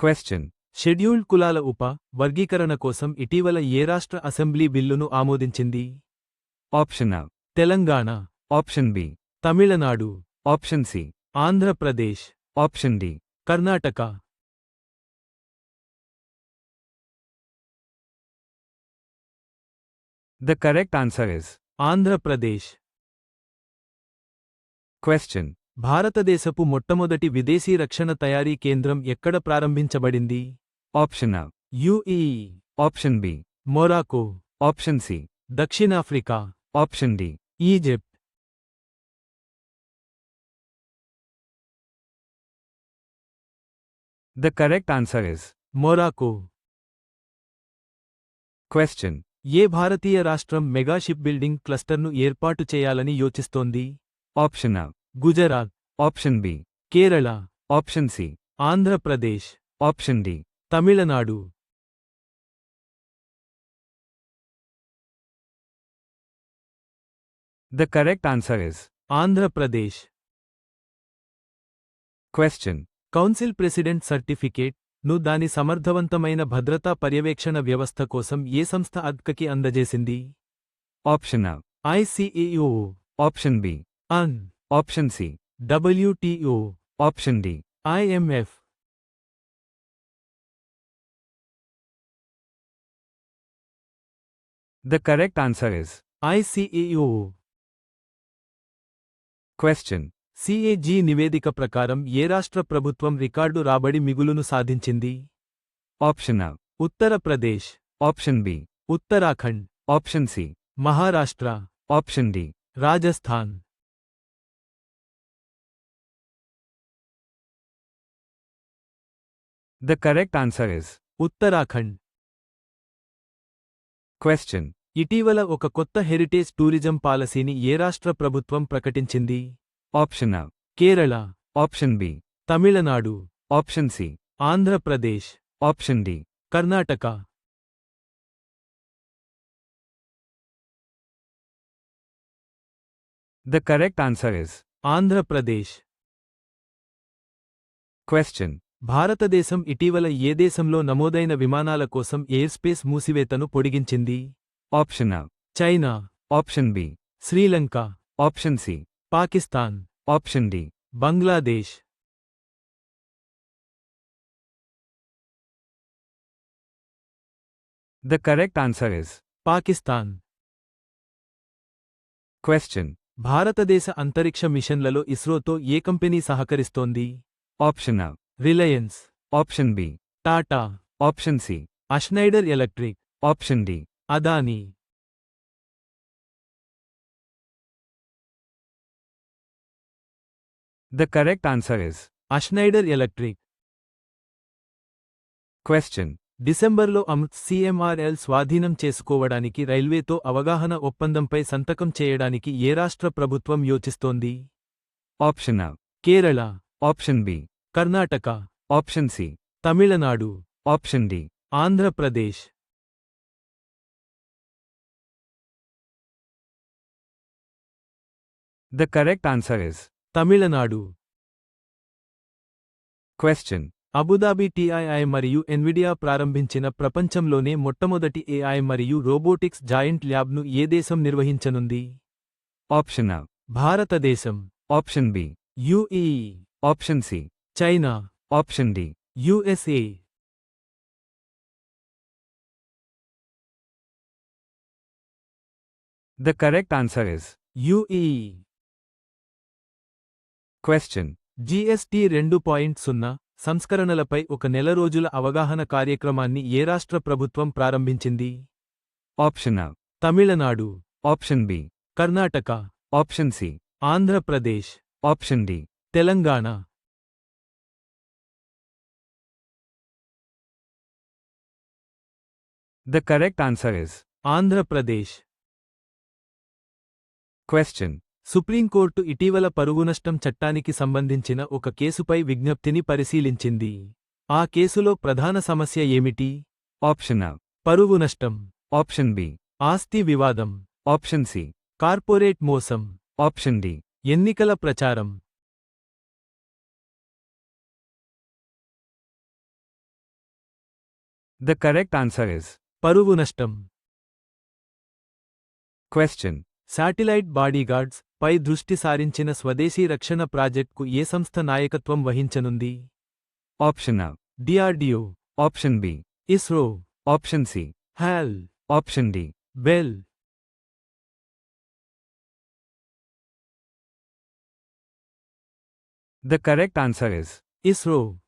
Question. Scheduled కులాల వర్గీకరణ కోసం ఇటీవల ఏ రాష్ట్ర అసెంబ్లీ బిల్లును ఆమోదించింది? Option A. Telangana, option B. Tamil Nadu, option C. Andhra Pradesh, option D. Karnataka. The correct answer is Andhra Pradesh. question. భారతదేశపు మొట్టమొదటి విదేశీ రక్షణ తయారీ కేంద్రం ఎక్కడ ప్రారంభించబడింది? Option A. UAE, option B. Morocco, option C. దక్షిణాఫ్రికా, option D. Egypt. The correct answer is Morocco. question. ఏ భారతీయ రాష్ట్రం మెగా షిప్ బిల్డింగ్ క్లస్టర్ను ఏర్పాటు చేయాలని యోచిస్తోంది? Option A. Gujarat, option B. Kerala, option C. Andhra Pradesh, option D. Tamil Nadu. The correct answer is Andhra Pradesh. question. Council president certificate ను దాని సమర్థవంతమైన భద్రతా పర్యవేక్షణ వ్యవస్థ కోసం ఏ సంస్థ అద్కకి అందజేసింది? Option A. ICAO, option B. UN, option C. WTO, option D. IMF. The correct answer is ICAO. question. CAG నివేదిక ప్రకారం ఏ రాష్ట్ర ప్రభుత్వం రికార్డు రాబడి మిగులును సాధించింది? Option A. Uttar Pradesh, option B. Uttarakhand, option C. Maharashtra, option D. Rajasthan. The correct answer is Uttarakhand. question. ఇటీవల ఒక కొత్త హెరిటేజ్ టూరిజం పాలసీని ఏ రాష్ట్ర ప్రభుత్వం ప్రకటించింది? Option A. Kerala, option B. Tamil Nadu, option C. Andhra Pradesh, option D. Karnataka. The correct answer is Andhra Pradesh. question. భారతదేశం ఇటీవల ఏ దేశంలో నమోదైన విమానాల కోసం ఎయిర్స్పేస్ మూసివేతను పొడిగించింది? Option A. China, option B. Sri Lanka, option C. Pakistan, option D. Bangladesh. The correct answer is Pakistan. question. భారతదేశ అంతరిక్ష మిషన్లలో ఇస్రోతో ఏ కంపెనీ సహకరిస్తోంది? Option A. Reliance, option B. Tata, option C. Schneider electric, option D. Adani. The correct answer is Schneider Electric. question. డిసెంబర్లో సిఎంఆర్ఎల్ స్వాధీనం చేసుకోవడానికి రైల్వేతో అవగాహన ఒప్పందంపై సంతకం చేయడానికి ఏ రాష్ట్ర ప్రభుత్వం యోచిస్తోంది? Option A. Kerala, option B. Karnataka, option C. Tamil Nadu, option D. Andhra Pradesh. The correct answer is Tamil Nadu. question. Abu Dhabi TII మరియు ఎన్విడియా ప్రారంభించిన ప్రపంచంలోనే మొట్టమొదటి ఏఐ మరియు రోబోటిక్స్ జాయింట్ ల్యాబ్ను ఏ దేశం నిర్వహించనుంది? Option A. భారతదేశం, option B. UAE, option C. China, option D. USA. The correct answer is UAE. question. GST 2.0 సంస్కరణలపై ఒక నెల రోజుల అవగాహన కార్యక్రమాన్ని ఏ రాష్ట్ర ప్రభుత్వం ప్రారంభించింది? ఆప్షన్ A. తమిళనాడు, ఆప్షన్ B. Karnataka, option C. Andhra Pradesh, option D. తెలంగాణ. The correct answer is Andhra Pradesh. question. Supreme court ఇటీవల పరువు నష్టం చట్టానికి సంబంధించిన ఒక కేసుపై విజ్ఞప్తిని పరిశీలించింది. ఆ కేసులో ప్రధాన సమస్య ఏమిటి? Option A. పరువు నష్టం, ఆప్షన్ B. ఆస్తి వివాదం, ఆప్షన్ C. కార్పొరేట్ మోసం, ఆప్షన్ D. ఎన్నికల ప్రచారం. The correct answer is పరువు నష్టం. question. శాటిలైట్ బాడీగార్డ్స్ పై దృష్టి సారించిన స్వదేశీ రక్షణ ప్రాజెక్ట్కు ఏ సంస్థ నాయకత్వం వహించనుంది? Option A. DRDO, Option B. ISRO, Option C. Hall, Option D. Bell. The correct answer is ISRO.